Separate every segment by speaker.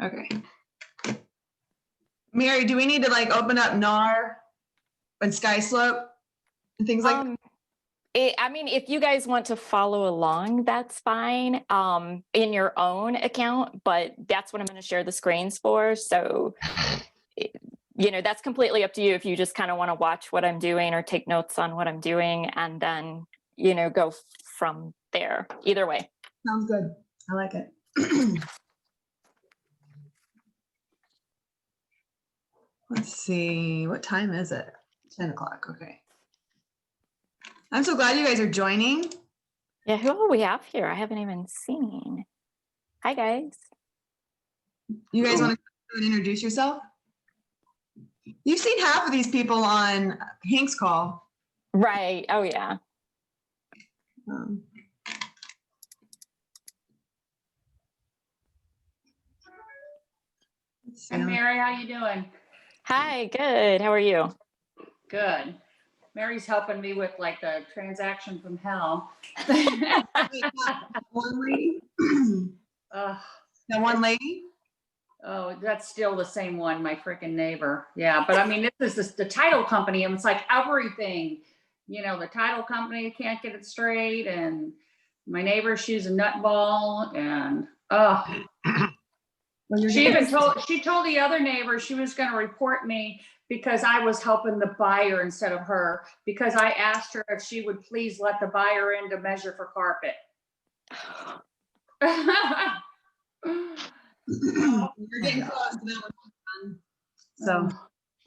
Speaker 1: Okay. Mary, do we need to like open up NAR and Skyslope and things like that?
Speaker 2: I mean, if you guys want to follow along, that's fine in your own account, but that's what I'm going to share the screens for. So, you know, that's completely up to you if you just kind of want to watch what I'm doing or take notes on what I'm doing and then, you know, go from there. Either way.
Speaker 1: Sounds good. I like it. Let's see, what time is it? 10 o'clock, okay. I'm so glad you guys are joining.
Speaker 2: Yeah, who do we have here? I haven't even seen. Hi, guys.
Speaker 1: You guys want to introduce yourself? You've seen half of these people on Hank's call.
Speaker 2: Right, oh yeah.
Speaker 3: Hi, Mary, how you doing?
Speaker 2: Hi, good. How are you?
Speaker 3: Good. Mary's helping me with like the transaction from hell.
Speaker 1: One lady?
Speaker 3: That
Speaker 1: one lady?
Speaker 3: Oh, that's still the same one, my freaking neighbor. Yeah, but I mean, this is the title company, and it's like everything. You know, the title company can't get it straight, and my neighbor, she's a nutball, and she told the other neighbor she was going to report me because I was helping the buyer instead of her, because I asked her if she would please let the buyer in to measure for carpet.
Speaker 1: You're getting close to that one. So,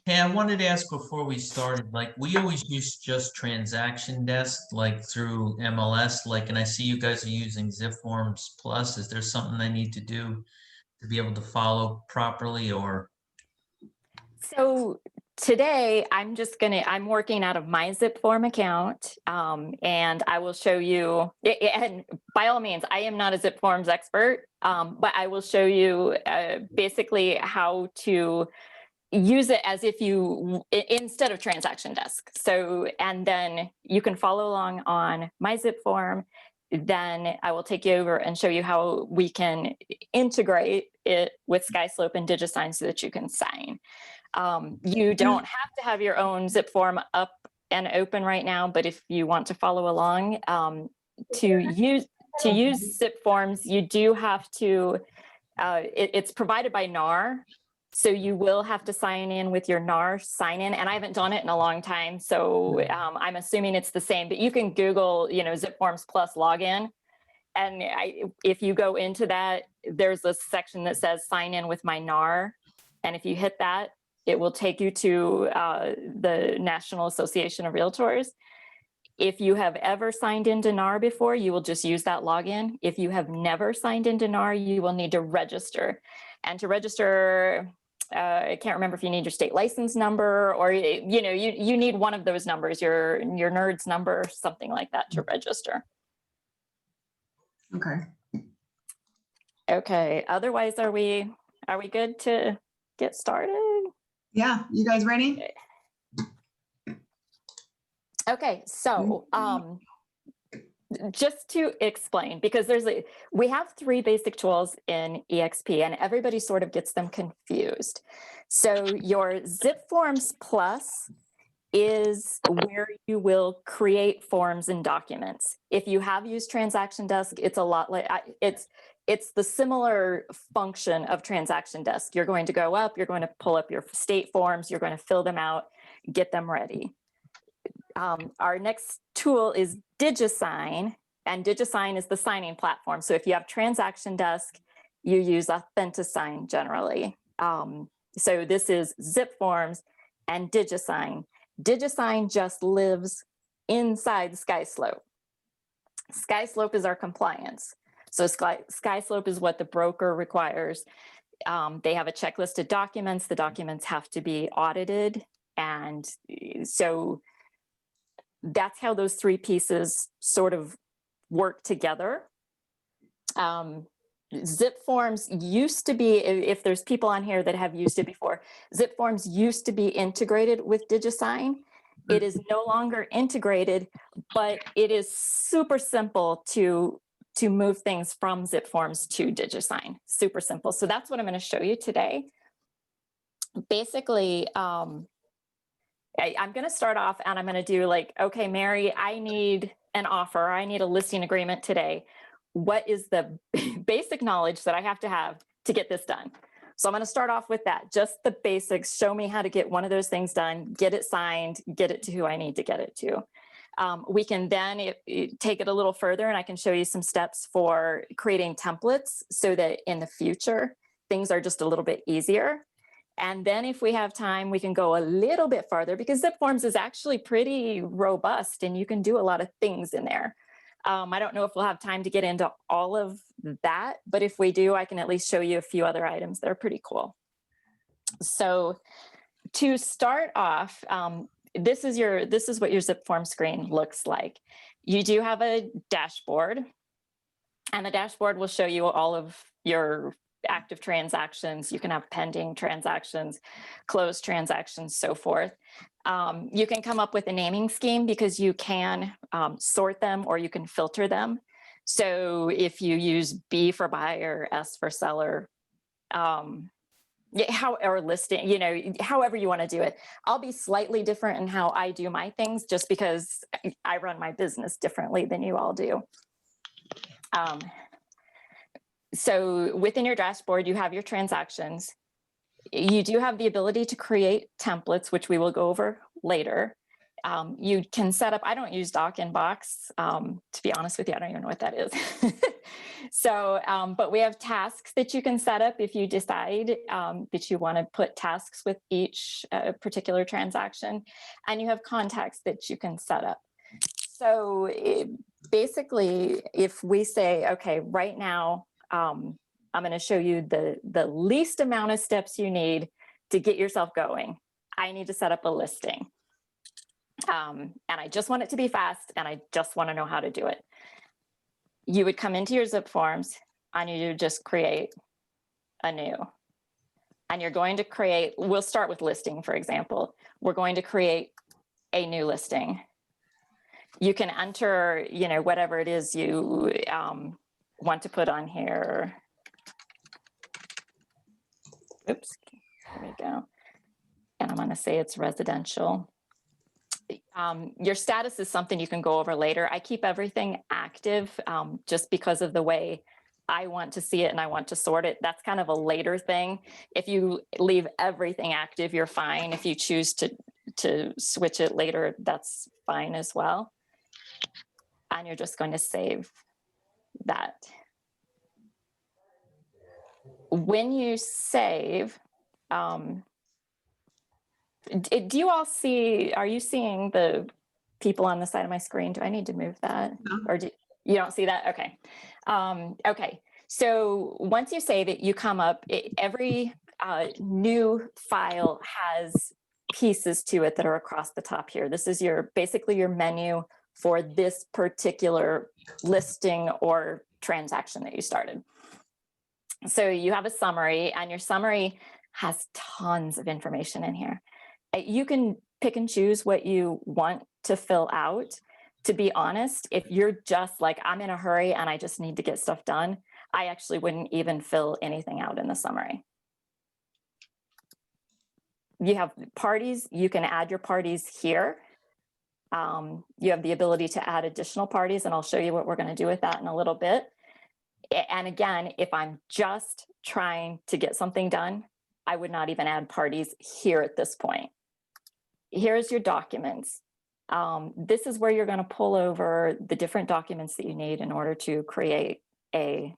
Speaker 4: hey, I wanted to ask before we started, like we always use just transaction desk, like through MLS, like, and I see you guys are using Zip Forms Plus. Is there something I need to do to be able to follow properly, or?
Speaker 2: So today I'm working out of my Zip Form account, and I will show you, and by all means, I am not a Zip Forms expert, but I will show you basically how to use it as if you, instead of transaction desk. So, and then you can follow along on my Zip Form. Then I will take you over and show you how we can integrate it with Skyslope and DigiSign so that you can sign. You don't have to have your own Zip Form up and open right now, but if you want to follow along, to use Zip Forms, you do have to, it's provided by NAR. So you will have to sign in with your NAR sign in, and I haven't done it in a long time, so I'm assuming it's the same, but you can Google, you know, Zip Forms Plus login. And if you go into that, there's a section that says sign in with my NAR. And if you hit that, it will take you to the National Association of Realtors. If you have ever signed into NAR before, you will just use that login. If you have never signed into NAR, you will need to register. And to register, I can't remember if you need your state license number or, you know, you need one of those numbers, your NERDS number, something like that to register.
Speaker 1: okay.
Speaker 2: Okay, otherwise, are we good to get started?
Speaker 1: Yeah, you guys ready?
Speaker 2: Okay, so just to explain, because we have 3 basic tools in EXP and everybody sort of gets them confused. So your Zip Forms Plus is where you will create forms and documents. If you have used Transaction Desk, it's a lot like, it's the similar function of Transaction Desk. You're going to go up, you're going to pull up your state forms, you're going to fill them out, get them ready. Our next tool is DigiSign, and DigiSign is the signing platform. So if you have Transaction Desk, you use AuthentiSign generally. So this is Zip Forms and DigiSign. DigiSign just lives inside Skyslope. Skyslope is our compliance. So Skyslope is what the broker requires. They have a checklist of documents. The documents have to be audited. And so that's how those 3 pieces sort of work together. Zip Forms used to be, if there's people on here that have used it before, Zip Forms used to be integrated with DigiSign. It is no longer integrated, but it is super simple to to move things from zip forms to DigiSign. Super simple. So that's what I'm going to show you today. Basically, I'm going to start off and I'm going to do like, okay, Meri, I need an offer. I need a listing agreement today. What is the basic knowledge that I have to get this done? So I'm going to start off with that, just the basics. Show me how to get one of those things done, get it signed, get it to who I need to get it to. We can then take it a little further, and I can show you some steps for creating templates so that in the future, things are just a little bit easier. And then if we have time, we can go a little bit farther, because zip forms is actually pretty robust and you can do a lot of things in there. I don't know if we'll have time to get into all of that, but if we do, I can at least show you a few other items that are pretty cool. So to start off, this is what your zip form screen looks like. You do have a dashboard, and the dashboard will show you all of your active transactions. You can have pending transactions, closed transactions, so forth. You can come up with a naming scheme because you can sort them or you can filter them. So if you use B for buyer, S for seller, or listing, however you want to do it. I'll be slightly different in how I do my things just because I run my business differently than you all do. So within your dashboard, you have your transactions. You do have the ability to create templates, which we will go over later. You can set up, I don't use Doc in Box. To be honest with you, I don't even know what that is. So, but we have tasks that you can set up if you decide that you want to put tasks with each particular transaction, and you have contacts that you can set up. So basically, if we say, okay, right now, I'm going to show you the least amount of steps you need to get yourself going. I need to set up a listing. And I just want it to be fast, and I just want to know how to do it. You would come into your zip forms and you just create a new. And you're going to create, we'll start with listing, for example. We're going to create a new listing. You can enter, whatever it is you want to put on here. Oops, there we go. And I'm going to say it's residential. Your status is something you can go over later. I keep everything active just because of the way I want to see it and I want to sort it. That's kind of a later thing. If you leave everything active, you're fine. If you choose to switch it later, that's fine as well. And you're just going to save that. When you save, do you all see, are you seeing the people on the side of my screen? Do I need to move that?
Speaker 1: No.
Speaker 2: Or you don't see that? Okay. Okay. So once you save it, you come up, every new file has pieces to it that are across the top here. This is basically your menu for this particular listing or transaction that you started. So you have a summary, and your summary has tons of information in here. You can pick and choose what you want to fill out. To be honest, if you're just like, I'm in a hurry and I just need to get stuff done, I actually wouldn't even fill anything out in the summary. You have parties, you can add your parties here. You have the ability to add additional parties, and I'll show you what we're going to do with that in a little bit. And again, if I'm just trying to get something done, I would not even add parties here at this point. Here's your documents. This is where you're going to pull over the different documents that you need in order to create a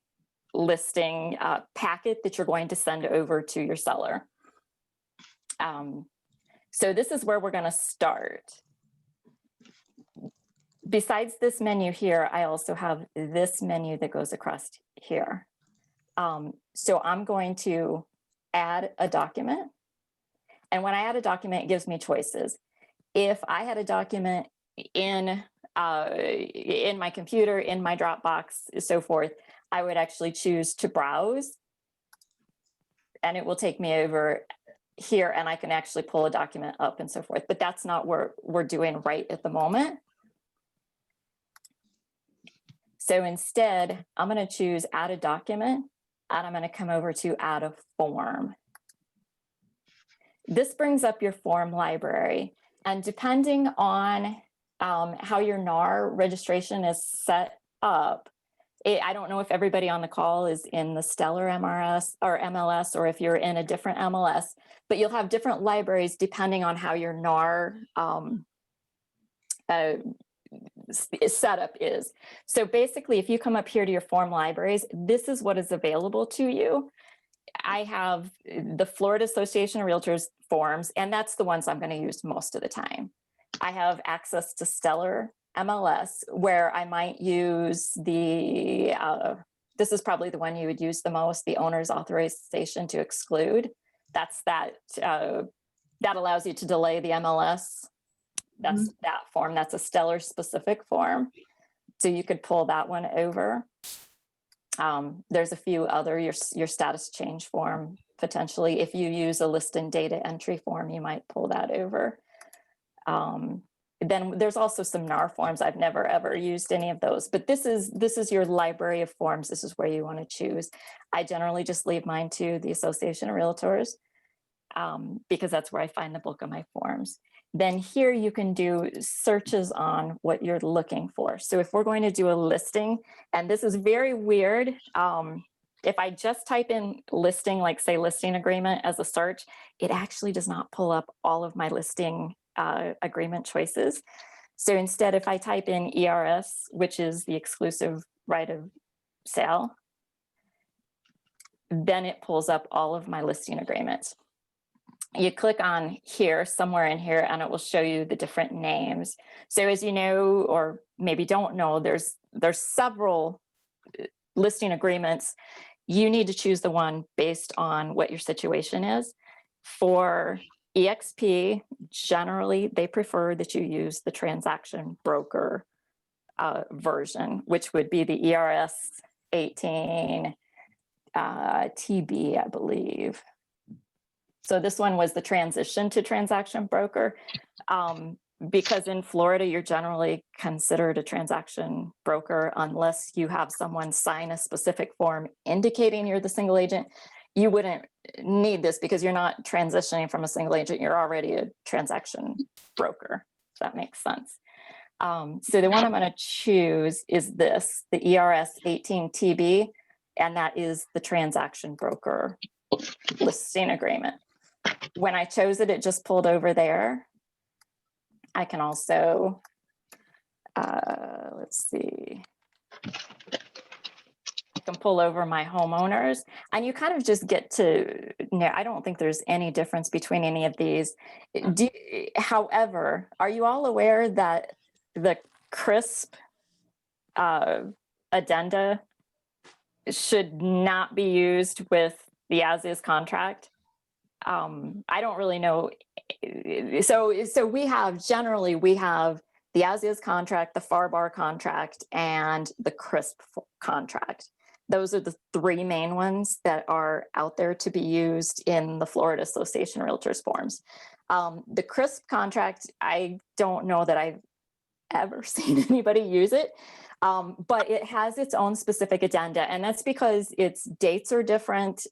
Speaker 2: listing packet that you're going to send over to your seller. So this is where we're going to start. Besides this menu here, I also have this menu that goes across here. So I'm going to add a document. And when I add a document, it gives me choices. If I had a document in my computer, in my Dropbox, so forth, I would actually choose to browse. And it will take me over here, and I can actually pull a document up and so forth. But that's not what we're doing right at the moment. So instead, I'm going to choose add a document, and I'm going to come over to add a form. This brings up your form library, and depending on how your NAR registration is set up, I don't know if everybody on the call is in the Stellar MRS or MLS, or if you're in a different MLS, but you'll have different libraries depending on how your NAR setup is. So basically, if you come up here to your form libraries, this is what is available to you. I have the Florida Association of Realtors forms, and that's the ones I'm going to use most of the time. I have access to Stellar MLS, where I might use the, this is probably the one you would use the most, the owner's authorization to exclude. That's that allows you to delay the MLS. That's that form. That's a Stellar specific form. So you could pull that one over. There's a few other, your status change form, potentially. If you use a list and data entry form, you might pull that over. Then there's also some NAR forms. I've never ever used any of those, but this is your library of forms. This is where you want to choose. I generally just leave mine to the Association of Realtors because that's where I find the bulk of my forms. Then here you can do searches on what you're looking for. So if we're going to do a listing, and this is very weird, if I just type in listing, like say listing agreement as a search, it actually does not pull up all of my listing agreement choices. So instead, if I type in ERS, which is the exclusive right of sale, then it pulls up all of my listing agreements. You click on here, somewhere in here, and it will show you the different names. So as you know, or maybe don't know, there's several listing agreements. You need to choose the one based on what your situation is. For EXP, generally, they prefer that you use the transaction broker version, which would be the ERS 18 TB, I believe. So this one was the transition to transaction broker. Because in Florida, you're generally considered a transaction broker unless you have someone sign a specific form indicating you're the single agent. You wouldn't need this because you're not transitioning from a single agent. You're already a transaction broker, if that makes sense. So the one I'm going to choose is this, the ERS 18 TB, and that is the transaction broker listing agreement. When I chose it, it just pulled over there. I can also, let's see. I can pull over my homeowners, and you kind of just get to know, I don't think there's any difference between any of these. However, are you all aware that the CRISP addenda should not be used with the as-is contract? I don't really know. So we have the as-is contract, the FAR-BAR contract, and the CRISP contract. Those are the three main ones that are out there to be used in the Florida Association of Realtors forms. The CRISP contract, I don't know that I've ever seen anybody use it, but it has its own specific addenda, and that's because its dates are different.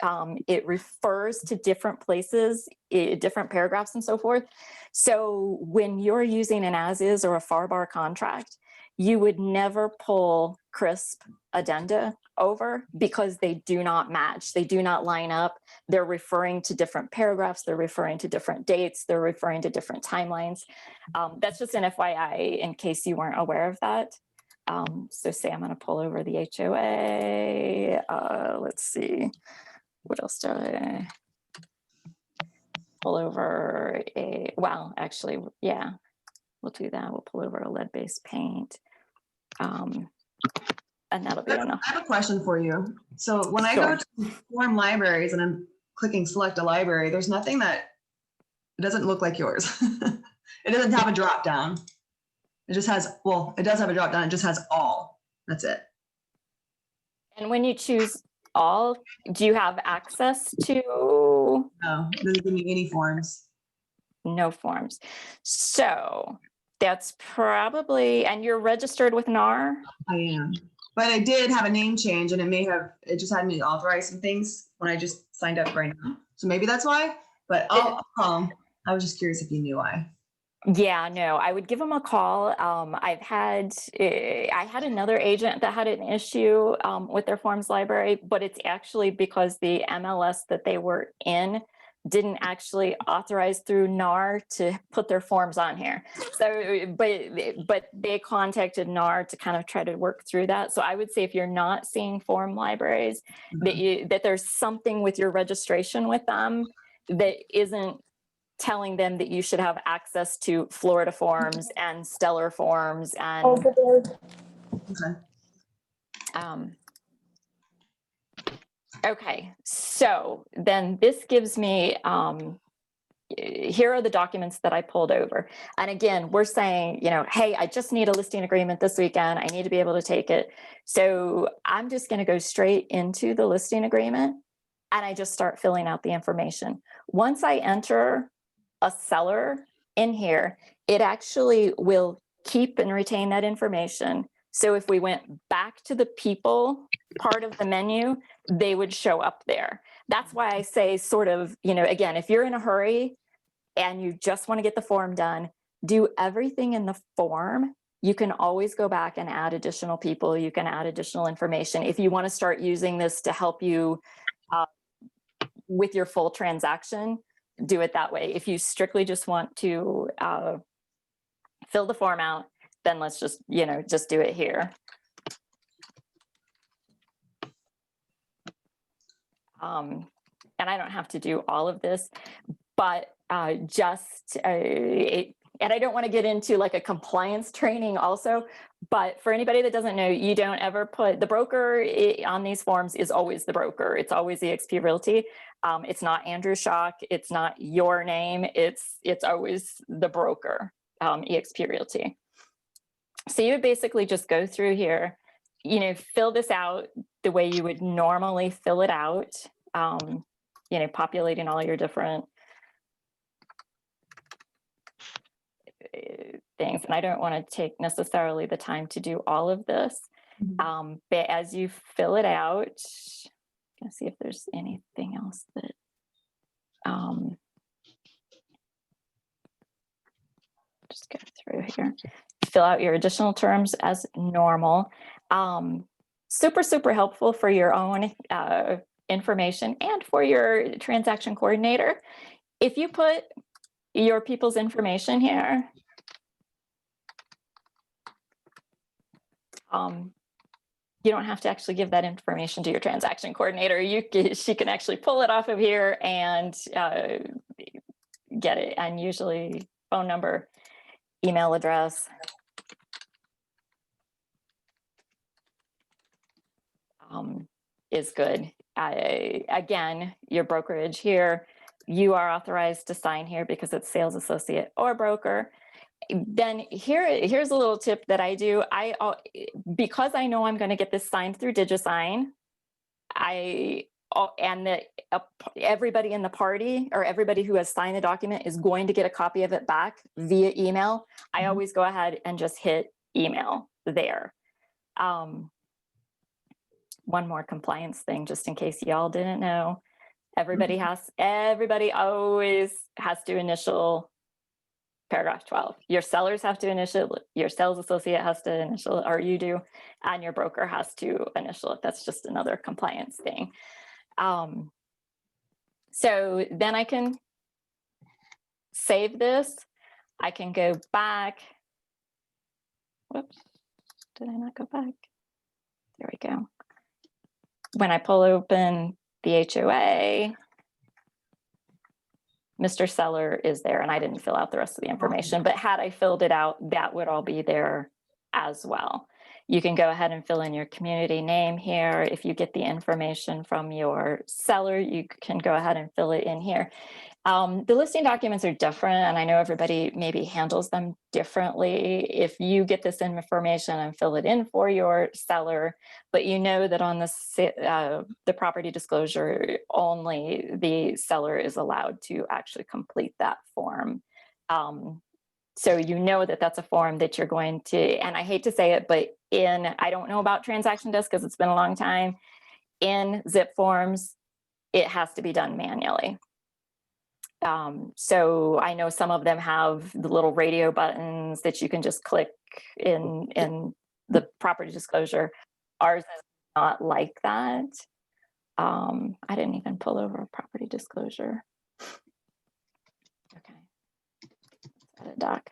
Speaker 2: It refers to different places, different paragraphs and so forth. So when you're using an as-is or a FAR-BAR contract, you would never pull CRISP addenda over because they do not match. They do not line up. They're referring to different paragraphs. They're referring to different dates. They're referring to different timelines. That's just an FYI in case you weren't aware of that. So say I'm going to pull over the HOA. Let's see. What else do I pull over? Well, actually, yeah, we'll do that. We'll pull over a lead-based paint. And that'll be enough.
Speaker 1: I have a question for you. So when I go to form libraries and I'm clicking select a library, there's nothing that, it doesn't look like yours. It doesn't have a drop down. It just has, well, it does have a drop down. It just has all. That's it.
Speaker 2: And when you choose all, do you have access to?
Speaker 1: No, it doesn't give me any forms.
Speaker 2: No forms. So that's probably, and you're registered with NAR?
Speaker 1: I am. But I did have a name change, and it just had me authorize some things when I just signed up right now. So maybe that's why, but I'll call 'em. I was just curious if you knew why.
Speaker 2: Yeah, no, I would give them a call. I had another agent that had an issue with their forms library, but it's actually because the MLS that they were in didn't actually authorize through NAR to put their forms on here. So, but they contacted NAR to kind of try to work through that. So I would say if you're not seeing form libraries, that there's something with your registration with them that isn't telling them that you should have access to Florida forms and Stellar forms and okay, so then this gives me here are the documents that I pulled over. And again, we're saying, you know, hey, I just need a listing agreement this weekend. I need to be able to take it. So I'm just going to go straight into the listing agreement and I just start filling out the information. Once I enter a seller in here, it actually will keep and retain that information. So if we went back to the people part of the menu, they would show up there. That's why I say sort of, you know, again, if you're in a hurry and you just want to get the form done, do everything in the form. You can always go back and add additional people. You can add additional information. If you want to start using this to help you with your full transaction, do it that way. If you strictly just want to fill the form out, then let's just, you know, just do it here. And I don't have to do all of this, but and I don't want to get into like a compliance training also, but for anybody that doesn't know, you don't ever put the broker on these forms is always the broker. It's always eXp Realty. It's not Andrew Schock. It's not your name. It's always the broker, eXp Realty. So you would basically just go through here, you know, fill this out the way you would normally fill it out, you know, populating all your different things. And I don't want to take necessarily the time to do all of this. But as you fill it out, let's see if there's anything else that just go through here. Fill out your additional terms as normal. Super helpful for your own information and for your transaction coordinator. If you put your people's information here, you don't have to actually give that information to your transaction coordinator. She can actually pull it off of here and get it. And usually phone number, email address. Is good. Again, your brokerage here, you are authorized to sign here because it's sales associate or broker. Then here's a little tip that I do. Because I know I'm going to get this signed through DigiSign, everybody in the party or everybody who has signed the document is going to get a copy of it back via email. I always go ahead and just hit email there. One more compliance thing, just in case y'all didn't know, everybody always has to initial paragraph 12. Your sellers have to initial, your sales associate has to initial, or you do, and your broker has to initial it. That's just another compliance thing. So then I can save this. I can go back. Whoops, did I not go back? There we go. When I pull open the HOA, Mr. Seller is there, and I didn't fill out the rest of the information, but had I filled it out, that would all be there as well. You can go ahead and fill in your community name here. If you get the information from your seller, you can go ahead and fill it in here. The listing documents are different, and I know everybody maybe handles them differently. If you get this information and fill it in for your seller, but you know that on the property disclosure, only the seller is allowed to actually complete that form So you know that that's a form that you're going to, and I hate to say it, but I don't know about transaction desk because it's been a long time. In zip forms, it has to be done manually. So I know some of them have the little radio buttons that you can just click in the property disclosure. Ours is not like that. I didn't even pull over a property disclosure. Okay. Edit doc.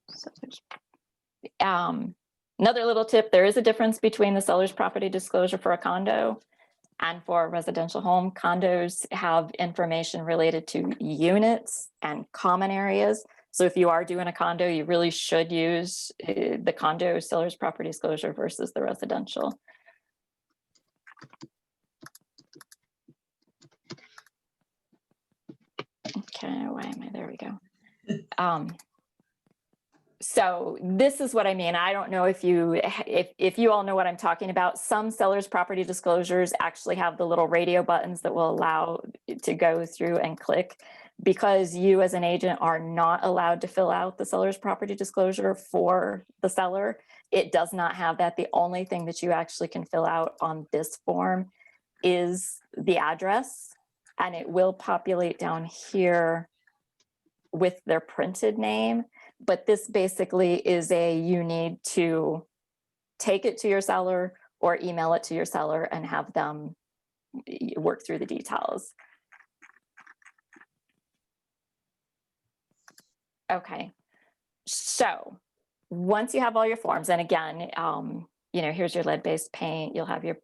Speaker 2: So another little tip, there is a difference between the seller's property disclosure for a condo and for a residential home. Condos have information related to units and common areas. So if you are doing a condo, you really should use the condo seller's property disclosure versus the residential. Okay, why am I, there we go. So this is what I mean. I don't know if you all know what I'm talking about. Some sellers property disclosures actually have the little radio buttons that will allow to go through and click. Because you as an agent are not allowed to fill out the seller's property disclosure for the seller, it does not have that. The only thing that you actually can fill out on this form is the address, and it will populate down here with their printed name. But this basically is you need to take it to your seller or email it to your seller and have them work through the details. Okay, so once you have all your forms, and again, here's your lead-based paint, you'll have your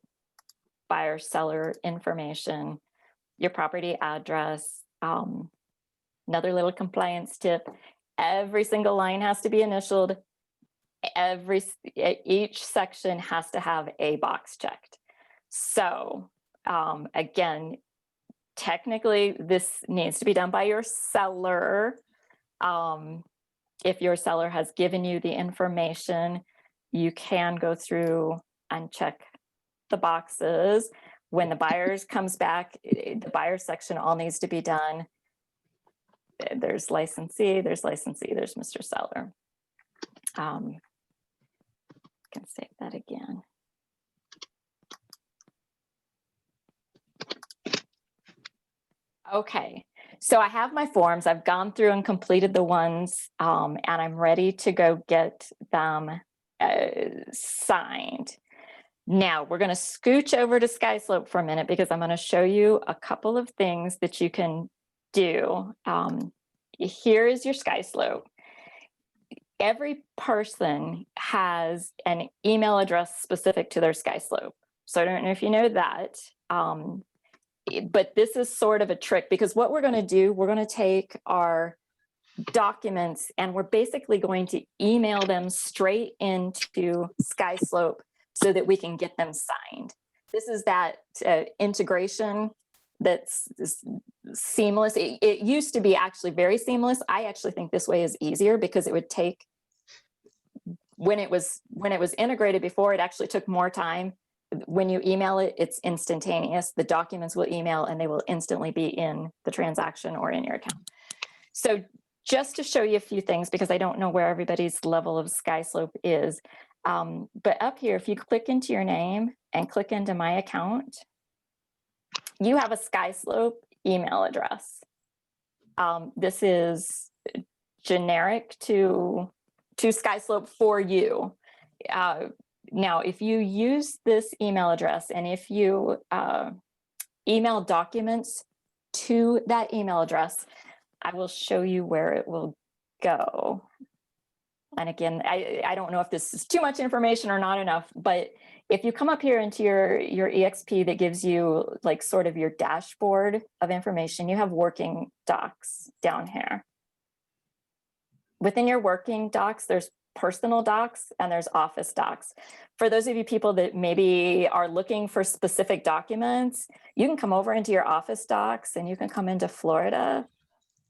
Speaker 2: buyer seller information, your property address. Another little compliance tip, every single line has to be initialed. Each section has to have a box checked. So again, technically this needs to be done by your seller. If your seller has given you the information, you can go through and check the boxes. When the buyers comes back, the buyer section all needs to be done. There's licensee, there's Mr. Seller. Can save that again. Okay, so I have my forms. I've gone through and completed the ones, and I'm ready to go get them signed. Now we're going to scooch over to Skyslope for a minute because I'm going to show you a couple of things that you can do. Here is your Skyslope. Every person has an email address specific to their Skyslope. So I don't know if you know that, but this is sort of a trick because what we're going to do, we're going to take our documents and we're basically going to email them straight into Skyslope so that we can get them signed. This is that integration that's seamless. It used to be actually very seamless. I actually think this way is easier because it would take, when it was integrated before, it actually took more time. When you email it, it's instantaneous. The documents will email and they will instantly be in the transaction or in your account. So just to show you a few things, because I don't know where everybody's level of Skyslope is, but up here, if you click into your name and click into my account, you have a Skyslope email address. This is generic to Skyslope for you. Now, if you use this email address and if you email documents to that email address, I will show you where it will go. And again, I don't know if this is too much information or not enough, but if you come up here into your EXP that gives you like sort of your dashboard of information, you have working docs down here. Within your working docs, there's personal docs and there's office docs. For those of you people that maybe are looking for specific documents, you can come over into your office docs and you can come into Florida,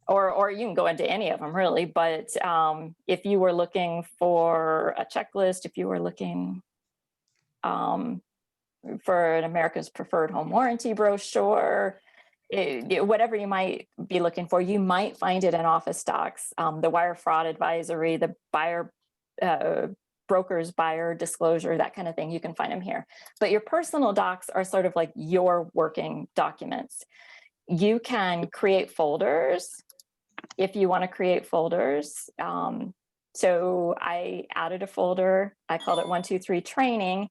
Speaker 2: or you can go into any of them really. But if you were looking for a checklist, if you were looking, for an America's Preferred Home Warranty brochure, whatever you might be looking for, you might find it in office docs. The wire fraud advisory, the buyer, broker's buyer disclosure, that kind of thing, you can find them here. But your personal docs are sort of like your working documents. You can create folders if you want to create folders. So I added a folder, I called it 123 training,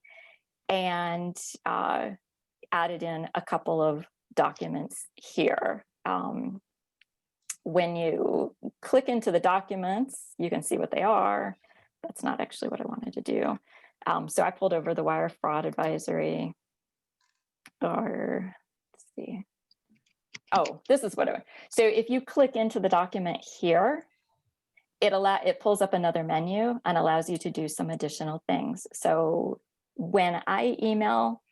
Speaker 2: and added in a couple of documents here. When you click into the documents, you can see what they are. That's not actually what I wanted to do. So I pulled over the wire fraud advisory, or let's see. Oh, this is what so if you click into the document here, it pulls up another menu and allows you to do some additional things. So when I email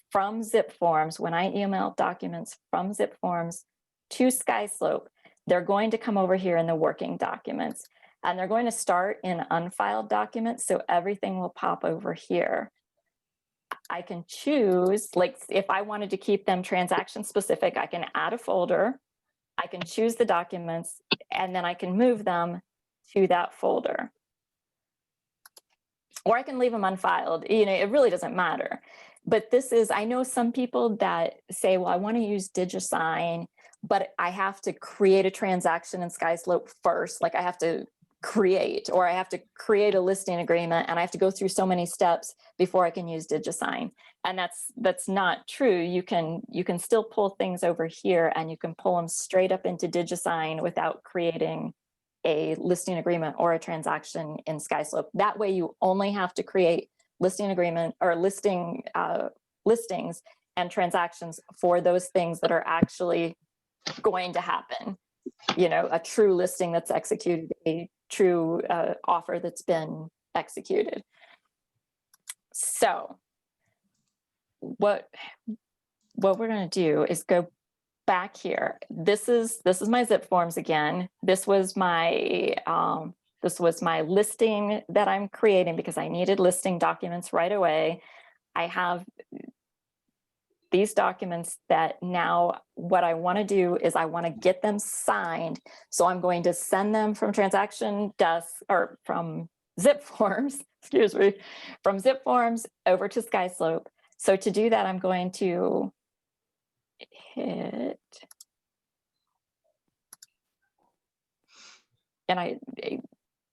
Speaker 2: from Zip Forms, when I email documents from Zip Forms to Skyslope, they're going to come over here in the working documents, and they're going to start in unfiled documents. So everything will pop over here. I can choose, like if I wanted to keep them transaction specific, I can add a folder, I can choose the documents, and then I can move them to that folder. Or I can leave them unfiled, it really doesn't matter. But this is, I know some people that say, well, I want to use DigiSign, but I have to create a transaction in Skyslope first. Like I have to create a listing agreement, and I have to go through so many steps before I can use DigiSign. And that's not true. You can still pull things over here, and you can pull them straight up into DigiSign without creating a listing agreement or a transaction in Skyslope. That way you only have to create listing agreement or listings and transactions for those things that are actually going to happen. A true listing that's executed, a true offer that's been executed. So what we're going to do is go back here. This is my Zip Forms again. This was my listing that I'm creating because I needed listing documents right away. I have these documents that now what I want to do is I want to get them signed. So I'm going to send them from transaction desk or from Zip Forms, from Zip Forms over to Skyslope. So to do that, I'm going to hit, and I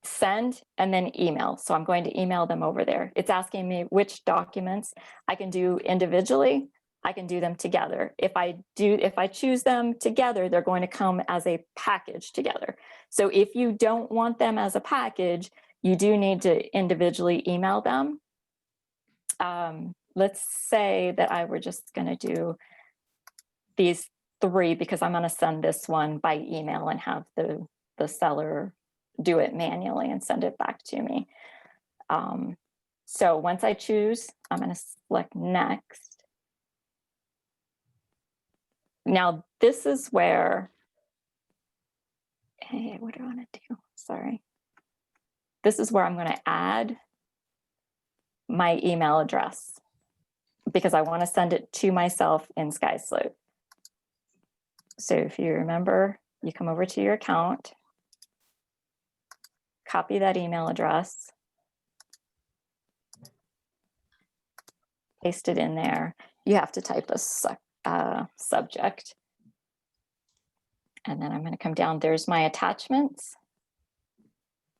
Speaker 2: send and then email. So I'm going to email them over there. It's asking me which documents I can do individually. I can do them together. If I choose them together, they're going to come as a package together. So if you don't want them as a package, you do need to individually email them. Let's say that I were just going to do these 3 because I'm going to send this one by email and have the seller do it manually and send it back to me. So once I choose, I'm going to select next. Now, this is where, hey, what do I want to do? Sorry. This is where I'm going to add my email address because I want to send it to myself in Skyslope. So if you remember, you come over to your account, copy that email address, paste it in there. You have to type a subject. And then I'm going to come down. There's my attachments.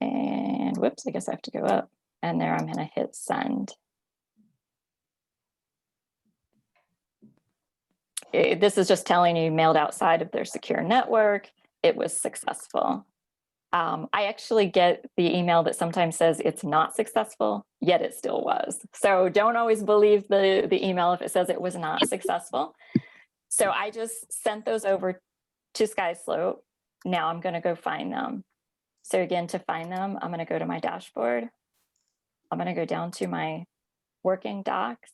Speaker 2: And whoops, I guess I have to go up. And there I'm going to hit send. This is just telling you mailed outside of their secure network. It was successful. I actually get the email that sometimes says it's not successful, yet it still was. So don't always believe the email if it says it was not successful. So I just sent those over to Skyslope. Now I'm going to go find them. So again, to find them, I'm going to go to my dashboard. I'm going to go down to my working docs.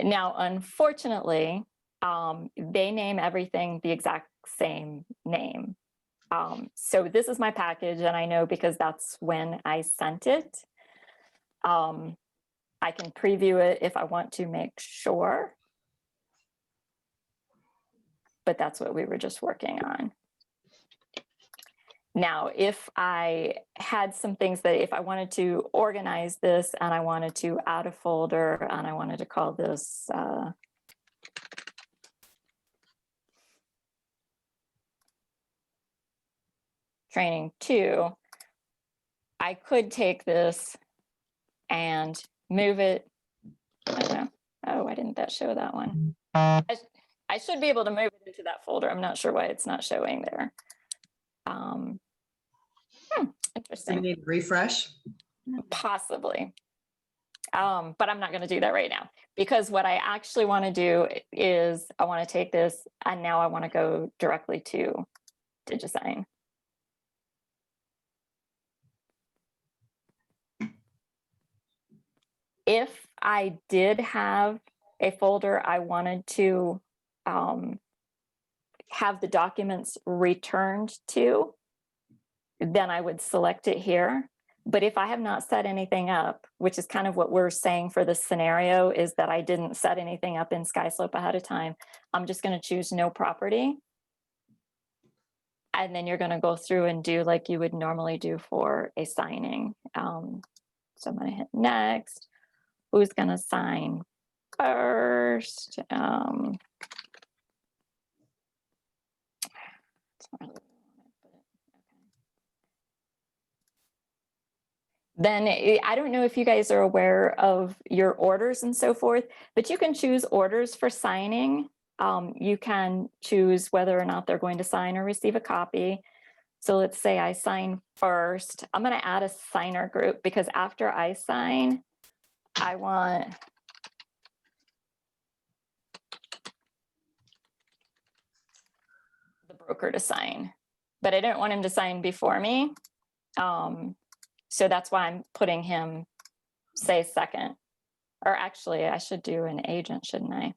Speaker 2: Now, unfortunately, they name everything the exact same name. So this is my package, and I know because that's when I sent it. I can preview it if I want to make sure. But that's what we were just working on. Now, if I had some things that if I wanted to organize this and I wanted to add a folder and I wanted to call this training 2, I could take this and move it. I don't know. Oh, why didn't that show that one? I should be able to move it into that folder. I'm not sure why it's not showing there.
Speaker 1: You
Speaker 2: Interesting.
Speaker 1: need to refresh.
Speaker 2: Possibly. But I'm not going to do that right now, because what I actually want to do is I want to take this and now I want to go directly to DigiSign. If I did have a folder I wanted to have the documents returned to, then I would select it here. But if I have not set anything up, which is kind of what we're saying for this scenario, is that I didn't set anything up in Skyslope ahead of time, I'm just going to choose no property. And then you're going to go through and do like you would normally do for a signing. So I'm going to hit next. Who's going to sign first? Then I don't know if you guys are aware of your orders and so forth, but you can choose orders for signing. You can choose whether or not they're going to sign or receive a copy. So let's say I sign first. I'm going to add a signer group because after I sign, I want the broker to sign, but I don't want him to sign before me. So that's why I'm putting him, say, second. Or actually, I should do an agent, shouldn't I?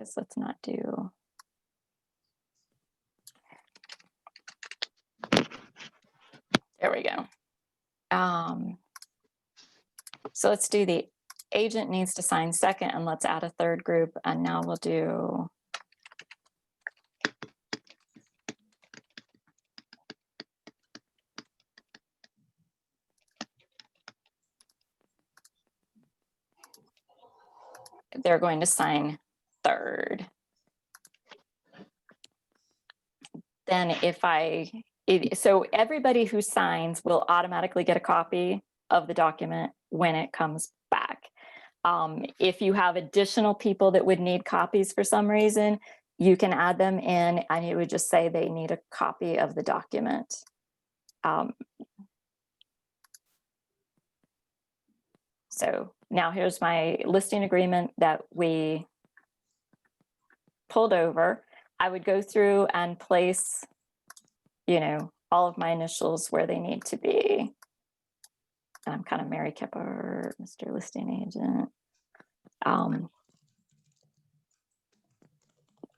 Speaker 2: So let's not do. There we go. So let's do the agent needs to sign second, and let's add a third group. And now we'll do. They're going to sign third. Then so everybody who signs will automatically get a copy of the document when it comes back. If you have additional people that would need copies for some reason, you can add them in and you would just say they need a copy of the document. So now here's my listing agreement that we pulled over. I would go through and place, all of my initials where they need to be. I'm kind of Meri Kephart, Mr. Listing Agent.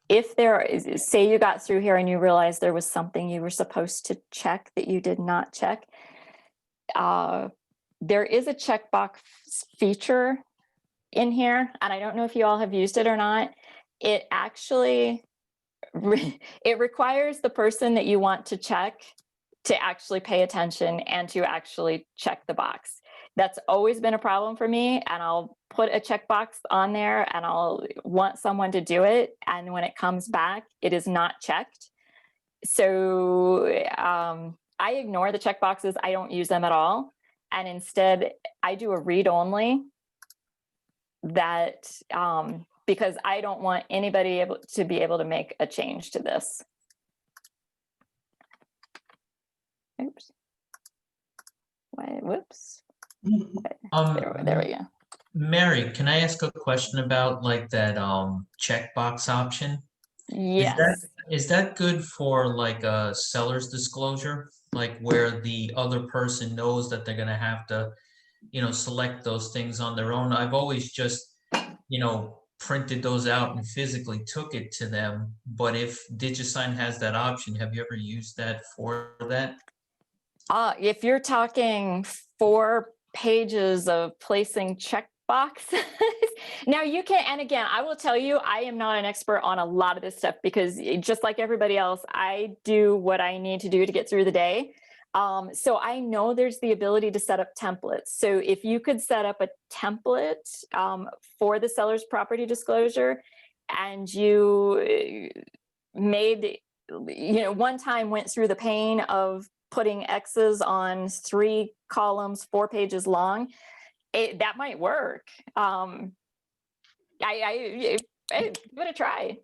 Speaker 2: If there is, say you got through here and you realized there was something you were supposed to check that you did not check, there is a checkbox feature in here, and I don't know if you all have used it or not. It actually, it requires the person that you want to check to actually pay attention and to actually check the box. That's always been a problem for me, and I'll put a checkbox on there and I'll want someone to do it. And when it comes back, it is not checked. So I ignore the checkboxes. I don't use them at all. And instead, I do a read only that because I don't want anybody to be able to make a change to this. Oops. Wait, whoops. There we go.
Speaker 4: Meri, can I ask a question about like that checkbox option?
Speaker 2: Yes.
Speaker 4: Is that good for like a seller's disclosure, like where the other person knows that they're gonna have to, select those things on their own? I've always just, printed those out and physically took it to them. But if DigiSign has that option, have you ever used that for that?
Speaker 2: If you're talking for pages of placing check boxes. Now you can, and again, I will tell you, I am not an expert on a lot of this stuff because just like everybody else, I do what I need to do to get through the day. So I know there's the ability to set up templates. So if you could set up a template for the seller's property disclosure, and you made, one time went through the pain of putting X's on 3 columns, 4 pages long, that might work. I give it a try.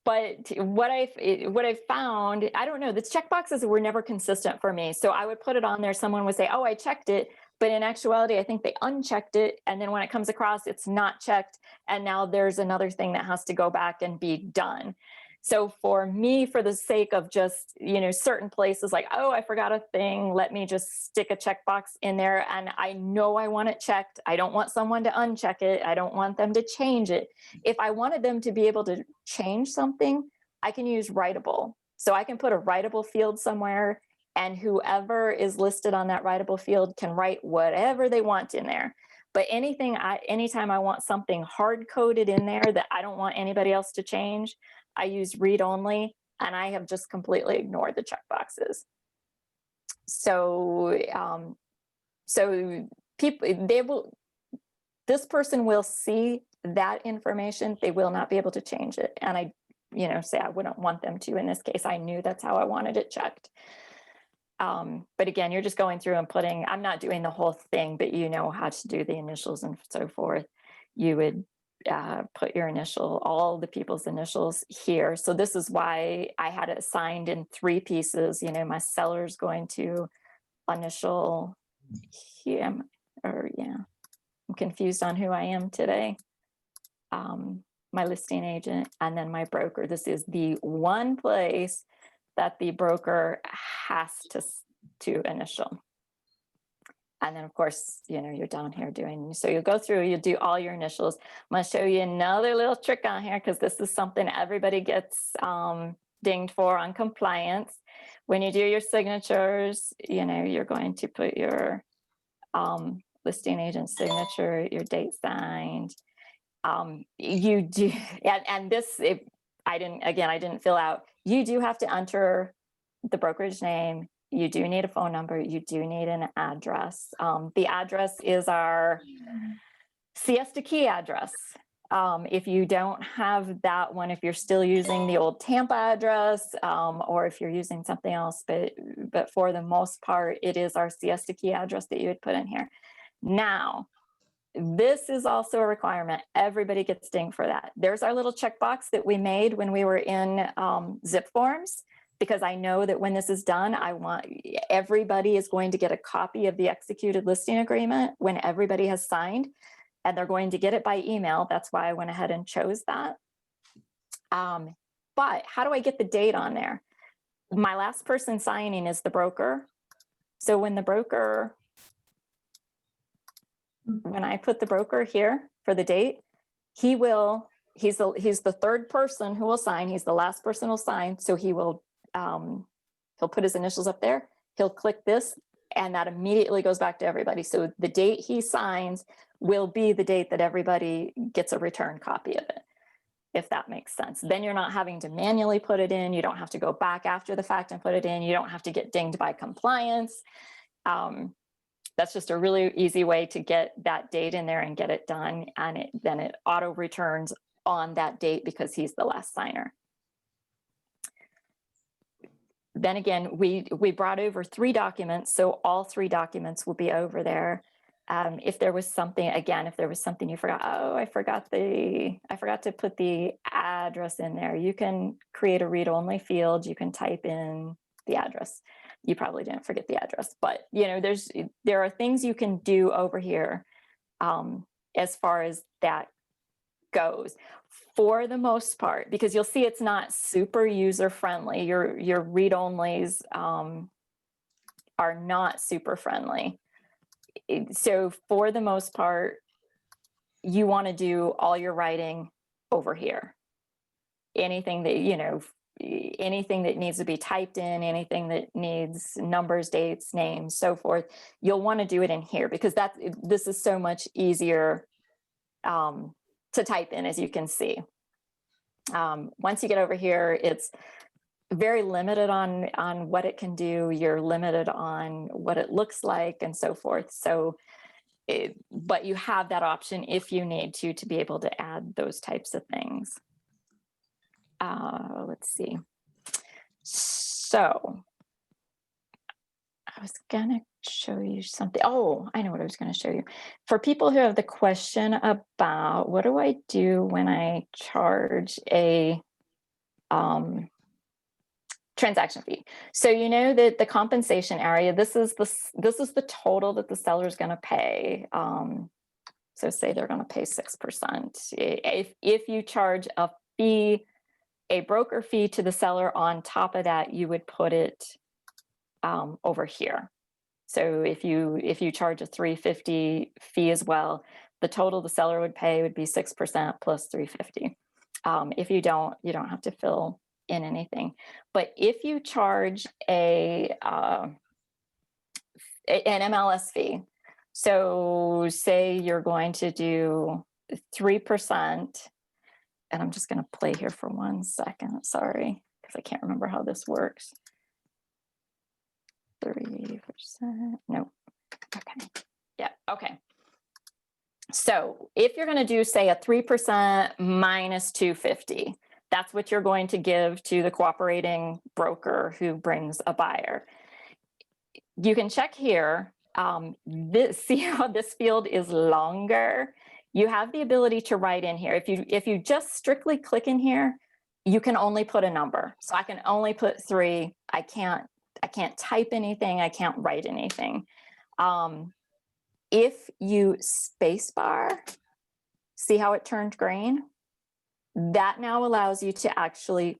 Speaker 2: But what I've found, I don't know, the checkboxes were never consistent for me. So I would put it on there. Someone would say, oh, I checked it. But in actuality, I think they unchecked it. And then when it comes across, it's not checked. And now there's another thing that has to go back and be done. So for me, for the sake of just, certain places like, oh, I forgot a thing, let me just stick a checkbox in there. And I know I want it checked. I don't want someone to uncheck it. I don't want them to change it. If I wanted them to be able to change something, I can use writable. So I can put a writable field somewhere, and whoever is listed on that writable field can write whatever they want in there. But anytime I want something hard coded in there that I don't want anybody else to change, I use read only, and I have just completely ignored the checkboxes. So, people, this person will see that information. They will not be able to change it. And I, say I wouldn't want them to in this case. I knew that's how I wanted it checked. But again, you're just going through and putting, I'm not doing the whole thing, but you know how to do the initials and so forth. You would put your initial, all the people's initials here. So this is why I had it assigned in 3 pieces. My seller's going to initial him, I'm confused on who I am today. My listing agent, and then my broker. This is the one place that the broker has to initial. And then of course, you're down here doing, so you'll go through, you do all your initials. I'm going to show you another little trick on here, because this is something everybody gets dinged for on compliance. When you do your signatures, you're going to put your listing agent signature, your date signed. You do, and this, I didn't fill out. You do have to enter the brokerage name. You do need a phone number. You do need an address. The address is our siesta key address. If you don't have that one, if you're still using the old Tampa address, or if you're using something else, but for the most part, it is our siesta key address that you would put in here. Now, this is also a requirement. Everybody gets dinged for that. There's our little checkbox that we made when we were in zip forms, because I know that when this is done, I want everybody is going to get a copy of the executed listing agreement when everybody has signed, and they're going to get it by email. That's why I went ahead and chose that. But how do I get the date on there? My last person signing is the broker. So when I put the broker here for the date, he's the third person who will sign. He's the last person who will sign. So he'll put his initials up there. He'll click this, and that immediately goes back to everybody. So the date he signs will be the date that everybody gets a return copy of it, if that makes sense. Then you're not having to manually put it in. You don't have to go back after the fact and put it in. You don't have to get dinged by compliance. That's just a really easy way to get that date in there and get it done. And then it auto returns on that date because he's the last signer. Then again, we brought over 3 documents. So all 3 documents will be over there. If there was something you forgot, I forgot to put the address in there. You can create a read-only field. You can type in the address. You probably didn't forget the address, but there are things you can do over here as far as that goes, for the most part, because you'll see it's not super user friendly. Your read-onlys are not super friendly. So for the most part, you want to do all your writing over here. Anything that, anything that needs to be typed in, anything that needs numbers, dates, names, so forth, you'll want to do it in here because this is so much easier to type in, as you can see. Once you get over here, it's very limited on what it can do. You're limited on what it looks like and so forth. So, but you have that option if you need to be able to add those types of things. Let's see. So I was gonna show you something. Oh, I know what I was gonna show you. For people who have the question about what do I do when I charge a transaction fee. So you know that the compensation area, this is the total that the seller is going to pay. So say they're going to pay 6%. If you charge a fee, a broker fee to the seller on top of that, you would put it over here. So if you charge a $350 fee as well, the total the seller would pay would be 6% plus $350. If you don't have to fill in anything. But if you charge an MLS fee, so say you're going to do 3%, and I'm just going to play here for 1 second, sorry, because I can't remember how this works. 3%, no, okay, yeah, okay. So if you're going to do, say, a 3% minus $250, that's what you're going to give to the cooperating broker who brings a buyer. You can check here. See how this field is longer? You have the ability to write in here. If you just strictly click in here, you can only put a number. So I can only put 3. I can't type anything. I can't write anything. If you spacebar, see how it turned green? That now allows you to actually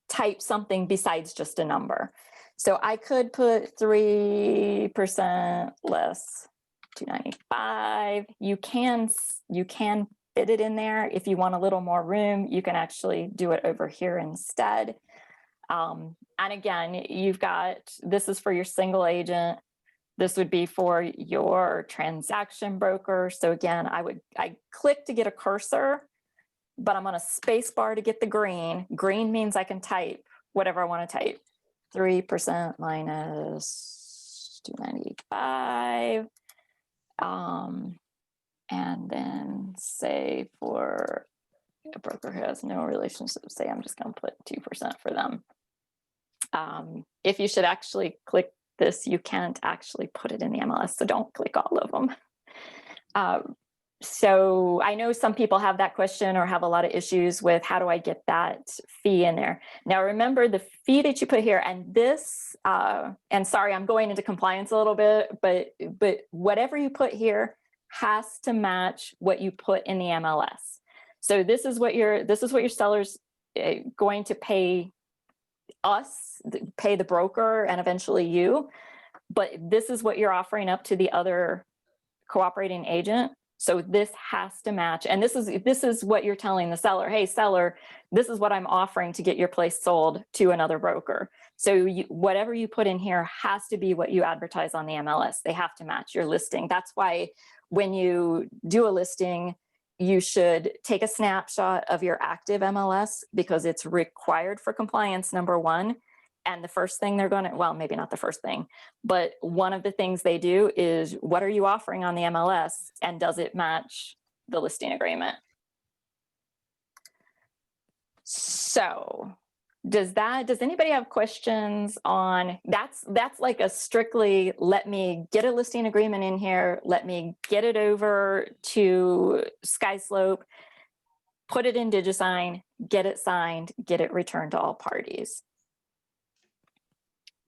Speaker 2: type something besides just a number. So I could put 3% less $295. You can fit it in there. If you want a little more room, you can actually do it over here instead. And again, you've got, this is for your single agent. This would be for your transaction broker. So again, I click to get a cursor, but I'm on a space bar to get the green. Green means I can type whatever I want to type. 3% minus $295. And then say for a broker who has no relationship, say I'm just going to put 2% for them. If you should actually click this, you can't actually put it in the MLS, so don't click all of them. So I know some people have that question or have a lot of issues with how do I get that fee in there. Now remember the fee that you put here, and this, and sorry, I'm going into compliance a little bit, but whatever you put here has to match what you put in the MLS. So this is what your seller's going to pay us, pay the broker, and eventually you. But this is what you're offering up to the other cooperating agent. So this has to match. And this is what you're telling the seller. Hey, seller, this is what I'm offering to get your place sold to another broker. So whatever you put in here has to be what you advertise on the MLS. They have to match your listing. That's why when you do a listing, you should take a snapshot of your active MLS because it's required for compliance, number one. And the first thing they're going to, well, maybe not the first thing, but one of the things they do is what are you offering on the MLS and does it match the listing agreement? So does anybody have questions on, that's like a strictly, let me get a listing agreement in here, let me get it over to Skyslope, put it in DigiSign, get it signed, get it returned to all parties.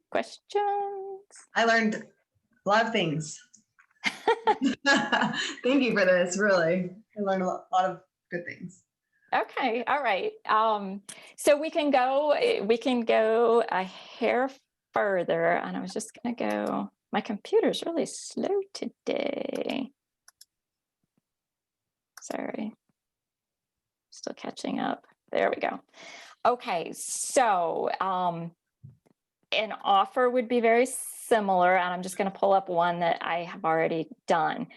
Speaker 2: Questions?
Speaker 1: I learned a lot of things. Thank you for this, really. I learned a lot of good things.
Speaker 2: Okay, all right. So we can go a hair further, and I was just gonna go, my computer's really slow today. Sorry, still catching up. There we go. Okay, so an offer would be very similar, and I'm just going to pull up one that I have already done.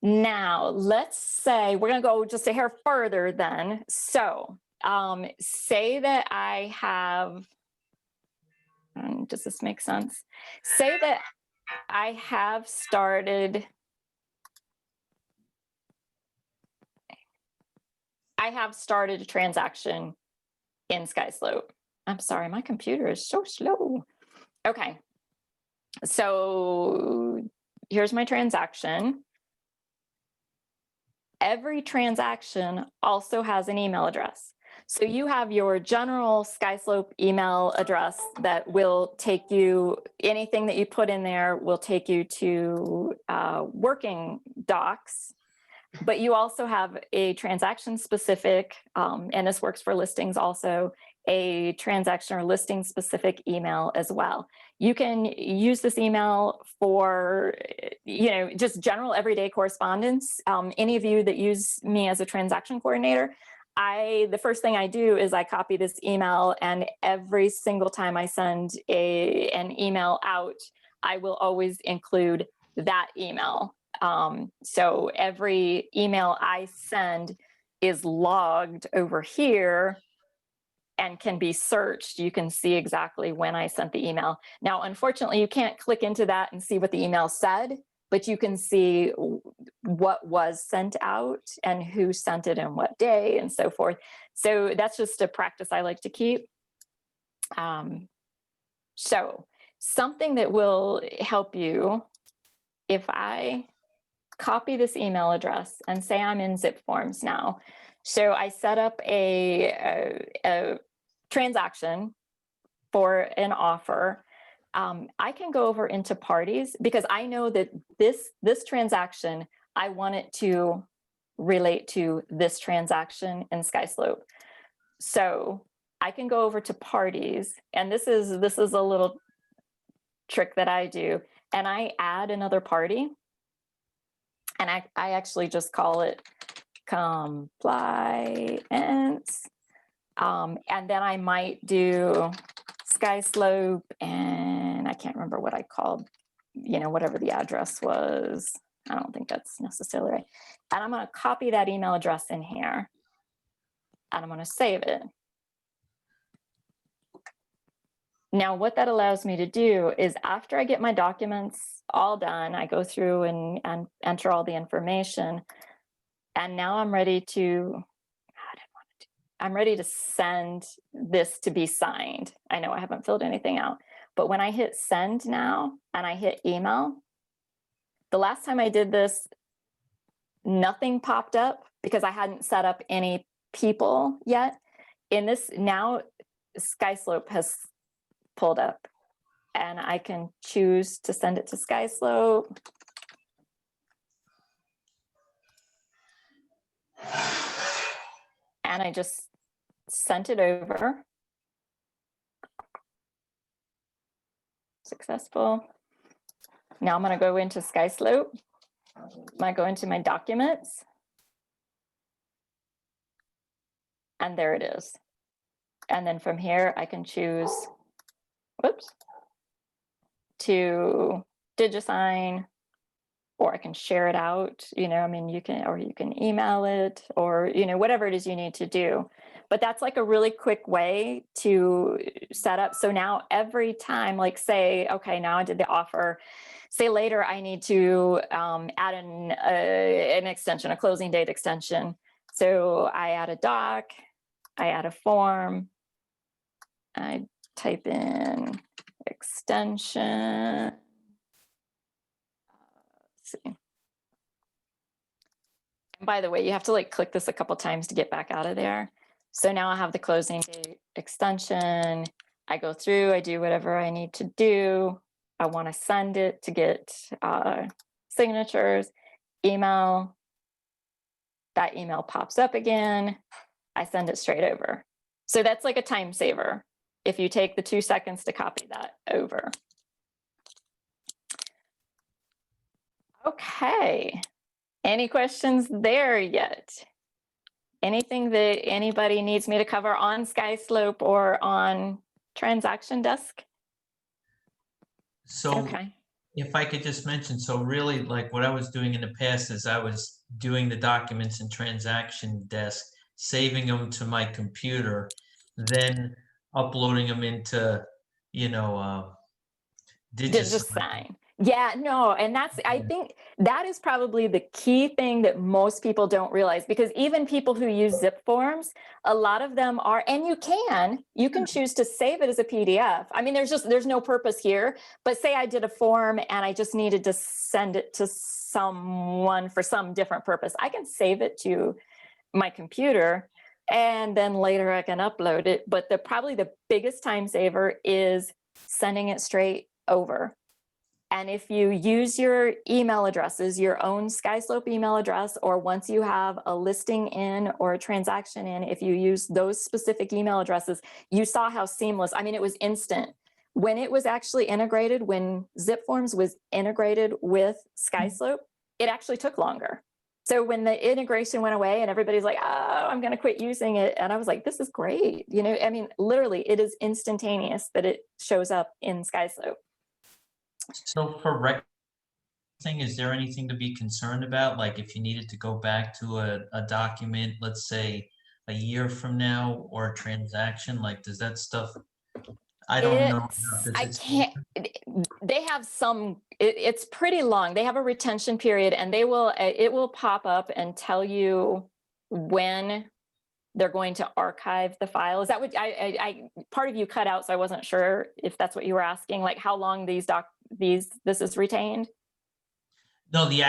Speaker 2: Now, let's say we're going to go just a hair further then. So say that I have, does this make sense? Say that I have started a transaction in Skyslope. I'm sorry, my computer is so slow. Okay, so here's my transaction. Every transaction also has an email address. So you have your general Skyslope email address that will take you, anything that you put in there will take you to working docs. But you also have a transaction specific, and this works for listings also, a transaction or listing specific email as well. You can use this email for, just general everyday correspondence. Any of you that use me as a transaction coordinator, the first thing I do is I copy this email, and every single time I send an email out, I will always include that email. So every email I send is logged over here and can be searched. You can see exactly when I sent the email. Now, unfortunately, you can't click into that and see what the email said, but you can see what was sent out and who sent it and what day and so forth. So that's just a practice I like to keep. So something that will help you, if I copy this email address and say I'm in Zip Forms now. So I set up a transaction for an offer. I can go over into parties because I know that this transaction, I want it to relate to this transaction in Skyslope. So I can go over to parties, and this is a little trick that I do, and I add another party. And I actually just call it compliance. And then I might do Skyslope, and I can't remember what I called, whatever the address was. I don't think that's necessarily right. And I'm going to copy that email address in here, and I'm going to save it. Now, what that allows me to do is after I get my documents all done, I go through and enter all the information. And now I'm ready to send this to be signed. I know I haven't filled anything out, but when I hit send now and I hit email, the last time I did this, nothing popped up because I hadn't set up any people yet. In this, now Skyslope has pulled up, and I can choose to send it to Skyslope. And I just sent it over. Successful. Now I'm going to go into Skyslope. I go into my documents. And there it is. And then from here, I can choose, to DigiSign, or I can share it out, you can email it, or, whatever it is you need to do. But that's like a really quick way to set up. So now every time, like say, okay, now I did the offer, say later I need to add an extension, a closing date extension. So I add a doc, I add a form, I type in extension. Let's see. And by the way, you have to click this a couple times to get back out of there. So now I have the closing date extension. I go through, I do whatever I need to do. I want to send it to get signatures, email. That email pops up again. I send it straight over. So that's like a time saver if you take the 2 seconds to copy that over. Okay. Any questions there yet? Anything that anybody needs me to cover on Skyslope or on Transaction Desk?
Speaker 4: So
Speaker 2: Okay.
Speaker 4: if I could just mention, so really like what I was doing in the past is I was doing the documents in Transaction Desk, saving them to my computer, then uploading them into,
Speaker 2: Just
Speaker 4: DigiSign.
Speaker 2: sign. Yeah, no, and I think that is probably the key thing that most people don't realize, because even people who use zip forms, a lot of them are, and you can choose to save it as a PDF. I mean, there's no purpose here, but say I did a form and I just needed to send it to someone for some different purpose. I can save it to my computer and then later I can upload it. But probably the biggest time saver is sending it straight over. And if you use your email addresses, your own Skyslope email address, or once you have a listing in or a transaction in, if you use those specific email addresses, you saw how seamless. I mean, it was instant. When it was actually integrated, when ZipForms was integrated with Skyslope, it actually took longer. So when the integration went away and everybody's like, oh, I'm going to quit using it. And I was like, this is great. I mean, literally, it is instantaneous that it shows up in Skyslope.
Speaker 4: So for is there anything to be concerned about? Like if you needed to go back to a document, let's say a year from now, or a transaction, like does that stuff, I don't know.
Speaker 2: I can't, they have it's pretty long. They have a retention period and it will pop up and tell you when they're going to archive the file. Is that what part of you cut out? So I wasn't sure if that's what you were asking, like how long this is retained.
Speaker 4: No, the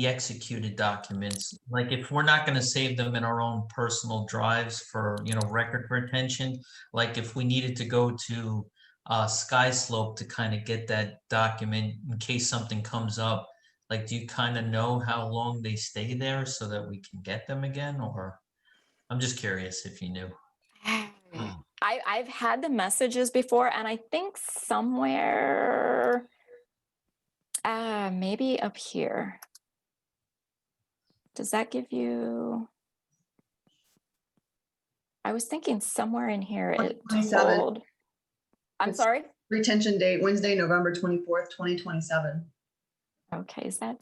Speaker 4: executed documents, like if we're not going to save them in our own personal drives for, record retention, like if we needed to go to Skyslope to kind of get that document in case something comes up, like, do you kind of know how long they stay there so that we can get them again? Or I'm just curious if you knew.
Speaker 2: I've had the messages before, and I think somewhere, maybe up here. Does that give you? I was thinking somewhere in here it told. I'm sorry?
Speaker 1: Retention date, Wednesday, November 24th, 2027.
Speaker 2: Okay, is that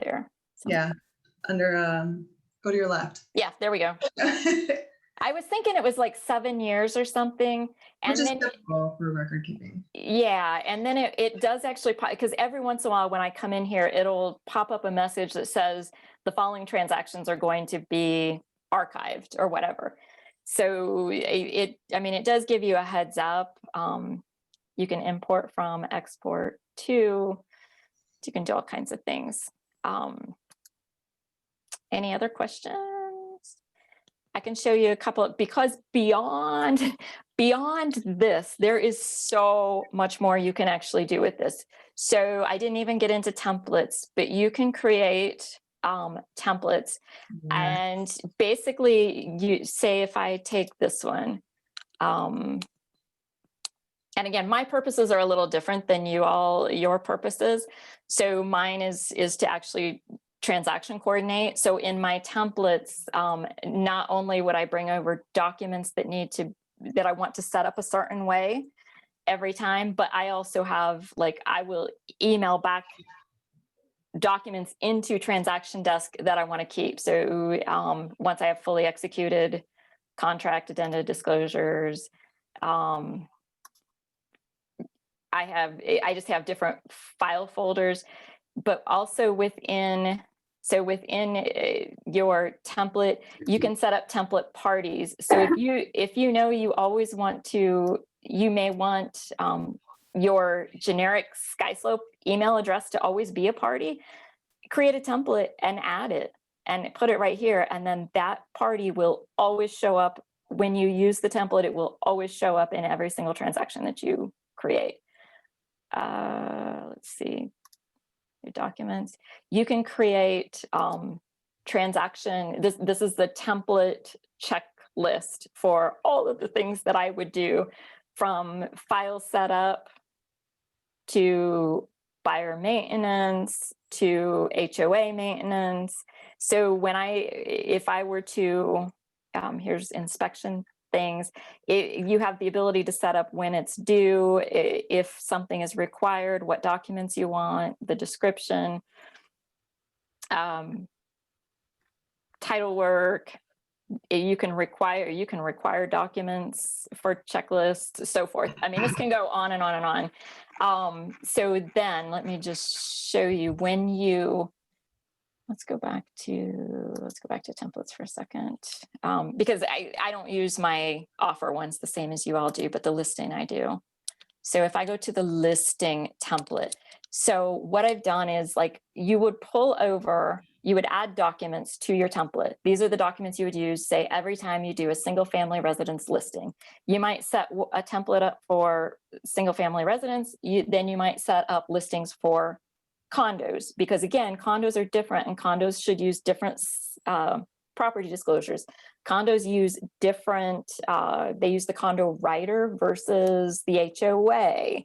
Speaker 2: there?
Speaker 1: Yeah, under, go to your left.
Speaker 2: Yeah, there we go. I was thinking it was like 7 years or something.
Speaker 1: Which is typical for record keeping.
Speaker 2: Yeah, and then it does actually, because every once in a while when I come in here, it'll pop up a message that says the following transactions are going to be archived or whatever. So it does give you a heads up. You can import from, export to, you can do all kinds of things. Any other questions? I can show you a couple, because beyond this, there is so much more you can actually do with this. So I didn't even get into templates, but you can create templates. Yeah. And basically you say, if I take this one, and again, my purposes are a little different than your purposes. So mine is to actually transaction coordinate. So in my templates, not only would I bring over documents that I want to set up a certain way every time, but I also have, like, I will email back documents into Transaction Desk that I want to keep. So once I have fully executed contract, addenda, disclosures, I just have different file folders, but also within your template, you can set up template parties. So if you know you always want to, you may want your generic Skyslope email address to always be a party, create a template and add it and put it right here. And then that party will always show up when you use the template. It will always show up in every single transaction that you create. Let's see, your documents. You can create transaction. This is the template checklist for all of the things that I would do, from file setup to buyer maintenance to HOA maintenance. So if I were to, here's inspection things, you have the ability to set up when it's due, if something is required, what documents you want, the description, title work. You can require documents for checklists, so forth. I mean, this can go on and on and on. So then let me just show you when you, let's go back to templates for a second. Because I don't use my offer ones the same as you all do, but the listing I do. So if I go to the listing template, so what I've done is, like, you would add documents to your template. These are the documents you would use, say, every time you do a single family residence listing. You might set a template up for single family residence. Then you might set up listings for condos, because again, condos are different, and condos should use different property disclosures. Condos use different, they use the condo writer versus the HOA.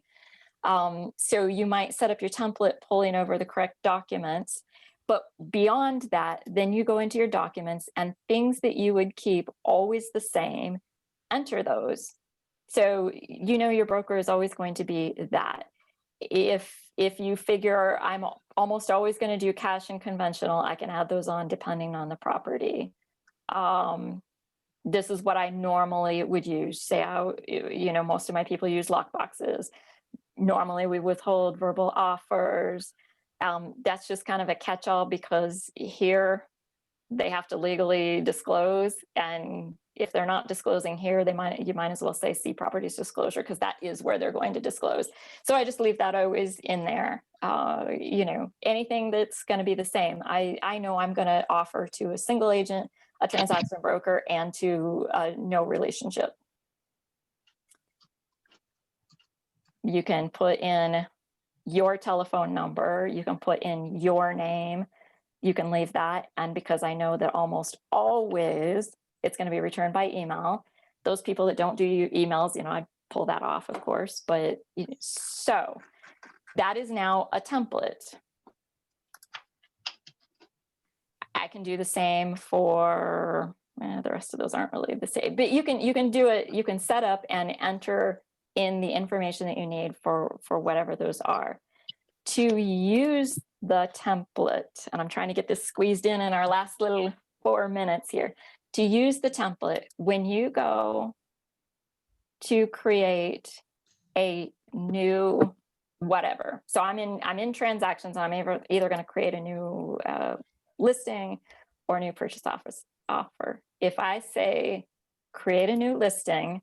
Speaker 2: So you might set up your template pulling over the correct documents, but beyond that, then you go into your documents, and things that you would keep always the same, enter those. So you know your broker is always going to be that. If you figure I'm almost always going to do cash and conventional, I can add those on depending on the property. This is what I normally would use. Say, most of my people use lockboxes. Normally we withhold verbal offers. That's just kind of a catch-all, because here they have to legally disclose, and if they're not disclosing here, you might as well say see properties disclosure, because that is where they're going to disclose. So I just leave that always in there. Anything that's going to be the same. I know I'm going to offer to a single agent, a transaction broker, and to no relationship. You can put in your telephone number, you can put in your name, you can leave that. And because I know that almost always it's going to be returned by email, those people that don't do emails, I pull that off, of course. But so that is now a template. I can do the same for the rest of those aren't really the same, but you can do it. You can set up and enter in the information that you need for whatever those are. To use the template, and I'm trying to get this squeezed in our last little 4 minutes here. To use the template, when you go to create a new whatever, so I'm in transactions, and I'm either going to create a new listing or a new purchase offer. If I say create a new listing,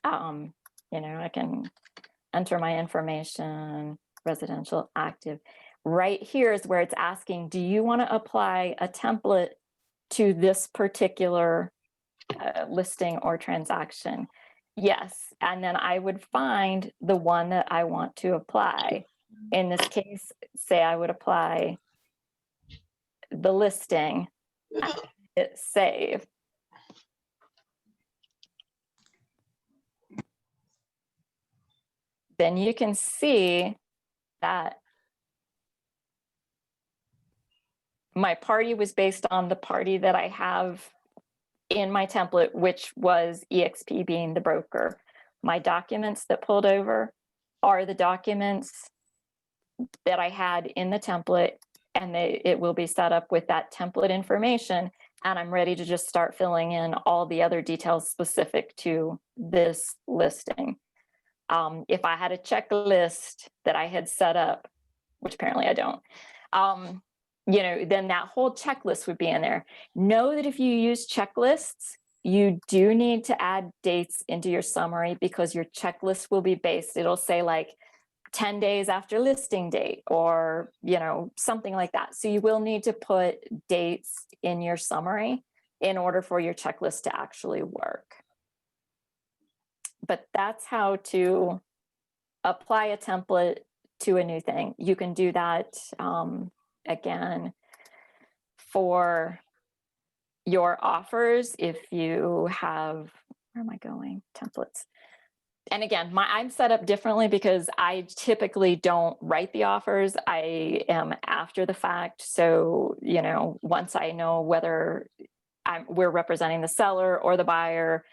Speaker 2: I can enter my information, residential active. Right here is where it's asking, do you want to apply a template to this particular listing or transaction? Yes. And then I would find the one that I want to apply. In this case, say I would apply the listing, and hit save. Then you can see that my party was based on the party that I have in my template, which was EXP being the broker. My documents that pulled over are the documents that I had in the template, and it will be set up with that template information, and I'm ready to just start filling in all the other details specific to this listing. If I had a checklist that I had set up, which apparently I don't, then that whole checklist would be in there. Know that if you use checklists, you do need to add dates into your summary, because your checklist will be based, it'll say like 10 days after listing date, or, something like that. So you will need to put dates in your summary in order for your checklist to actually work. But that's how to apply a template to a new thing. You can do that again for your offers. If you have, where am I going? Templates. and again, I'm set up differently because I typically don't write the offers. I am after the fact. So, once I know whether we're representing the seller or the buyer,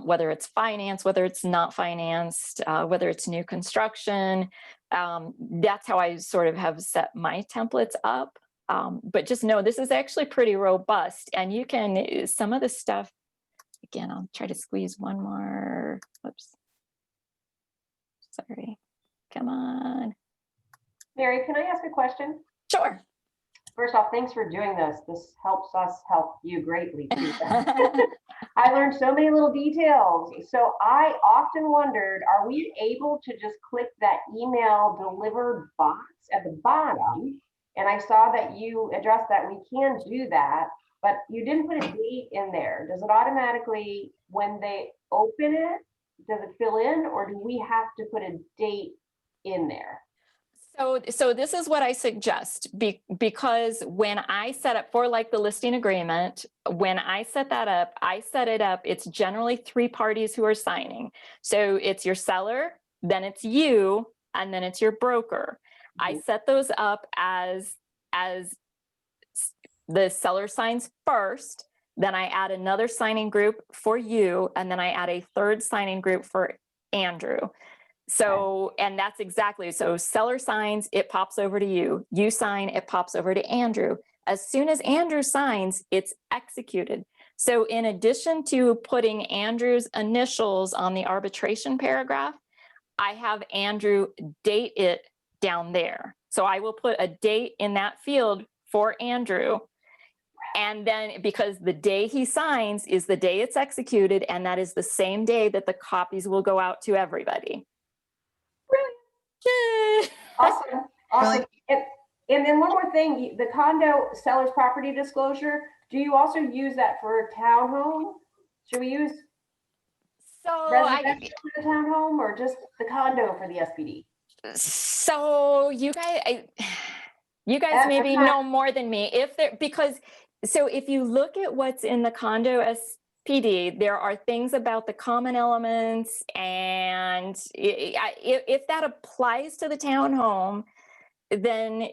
Speaker 2: whether it's financed, whether it's not financed, whether it's new construction, that's how I sort of have set my templates up. But just know this is actually pretty robust, and you can, some of the stuff, again, I'll try to squeeze one more. Whoops. Sorry. Come on.
Speaker 5: Meri, can I ask a question?
Speaker 2: Sure.
Speaker 5: First off, thanks for doing this. This helps us help you greatly too. I learned so many little details. So I often wondered, are we able to just click that email delivered box at the bottom? And I saw that you addressed that we can do that, but you didn't put a date in there. Does it automatically, when they open it, does it fill in, or do we have to put a date in there?
Speaker 2: So this is what I suggest, because when I set up for like the listing agreement, when I set that up, I set it up, it's generally 3 parties who are signing. So it's your seller, then it's you, and then it's your broker. I set those up as the seller signs first, then I add another signing group for you, and then I add a 3rd signing group for Andrew. So, and that's exactly, so seller signs, it pops over to you. You sign, it pops over to Andrew. As soon as Andrew signs, it's executed. So in addition to putting Andrew's initials on the arbitration paragraph, I have Andrew date it down there. So I will put a date in that field for Andrew. And then because the day he signs is the day it's executed, and that is the same day that the copies will go out to everybody. Brilliant.
Speaker 5: Awesome. Awesome.
Speaker 1: Really?
Speaker 5: And then one more thing, the condo seller's property disclosure, do you also use that for a townhome? Should we use residential for the townhome, or just the condo for the SPD?
Speaker 2: So you guys maybe know more than me so if you look at what's in the condo SPD, there are things about the common elements, and if that applies to the townhome, then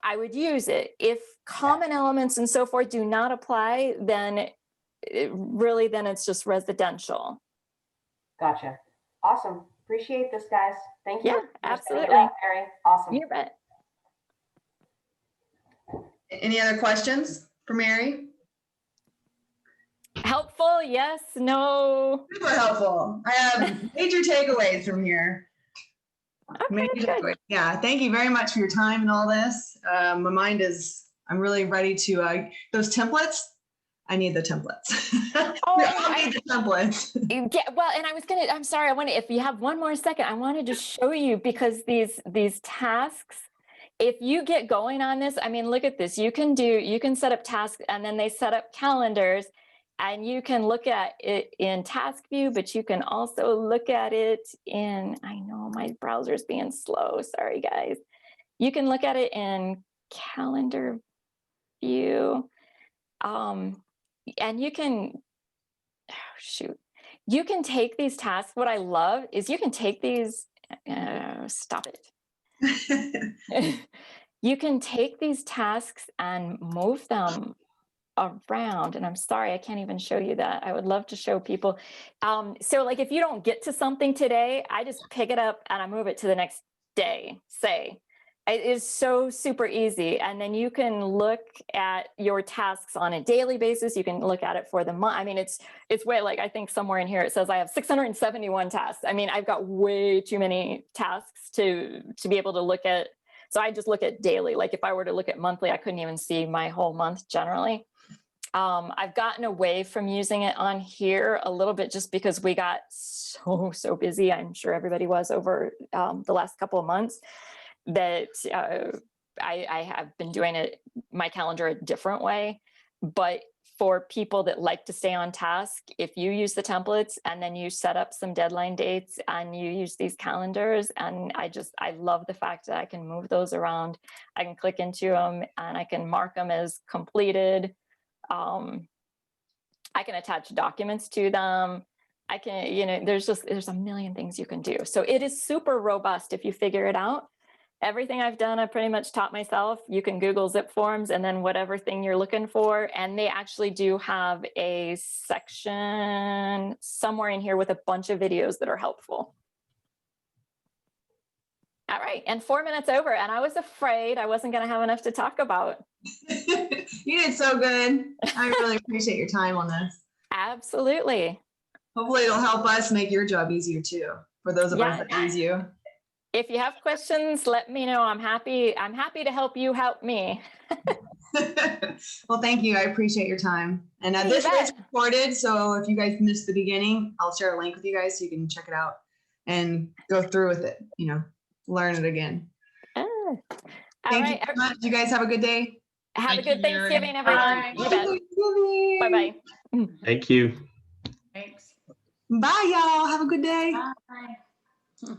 Speaker 2: I would use it. If common elements and so forth do not apply, then it's just residential.
Speaker 5: Gotcha. Awesome. Appreciate this, guys. Thank you.
Speaker 2: Yeah,
Speaker 5: for setting it
Speaker 2: absolutely.
Speaker 5: up, Meri. Awesome.
Speaker 2: You bet.
Speaker 1: Any other questions for Meri?
Speaker 2: Helpful? Yes, no.
Speaker 1: Super helpful. I have major takeaways from here.
Speaker 2: Okay, good.
Speaker 1: Yeah, thank you very much for your time and all this. My mind I'm really ready to, those templates, I need the templates.
Speaker 2: Oh,
Speaker 1: we all need the templates.
Speaker 2: Yeah, well, and I'm sorry, if you have one more second, I wanted to show you, because these tasks, if you get going on this, I mean, look at this, you can set up tasks, and then they set up calendars, and you can look at it in task view, but you can also look at it in, I know my browser's being slow, sorry guys. You can look at it in calendar view. And you can, you can take these tasks. What I love is you can take these, stop it. You can take these tasks and move them around. And I'm sorry, I can't even show you that. I would love to show people. So like if you don't get to something today, I just pick it up and I move it to the next day, say. It is so super easy. And then you can look at your tasks on a daily basis. You can look at it for the month. I mean, it's way, like, I think somewhere in here it says I have 671 tasks. I mean, I've got way too many tasks to be able to look at. So I just look at daily. Like if I were to look at monthly, I couldn't even see my whole month generally. I've gotten away from using it on here a little bit just because we got so busy. I'm sure everybody was over the last couple of months, that I have been doing it, my calendar, a different way. But for people that like to stay on task, if you use the templates and then you set up some deadline dates and you use these calendars, and I love the fact that I can move those around. I can click into them and I can mark them as completed. I can attach documents to them. I can, there's a million things you can do. So it is super robust if you figure it out. Everything I've done, I pretty much taught myself. You can Google zip forms and then whatever thing you're looking for. And they actually do have a section somewhere in here with a bunch of videos that are helpful. All right, and 4 minutes over, and I was afraid I wasn't going to have enough to talk about.
Speaker 1: You did so good. I really appreciate your time on this.
Speaker 2: Absolutely.
Speaker 1: Hopefully it'll help us make your job easier too, for those of us that use you.
Speaker 2: If you have questions, let me know. I'm happy to help you help me.
Speaker 1: Well, thank you. I appreciate your time. And this is recorded, so if you guys missed the beginning, I'll share a link with you guys so you can check it out and go through with it, learn it again. Thank you so much. You guys have a good day.
Speaker 2: Have a good Thanksgiving, everyone. You bet. Bye-bye.
Speaker 6: Thank you.
Speaker 3: Thanks.
Speaker 1: Bye, y'all. Have a good day.
Speaker 3: Bye.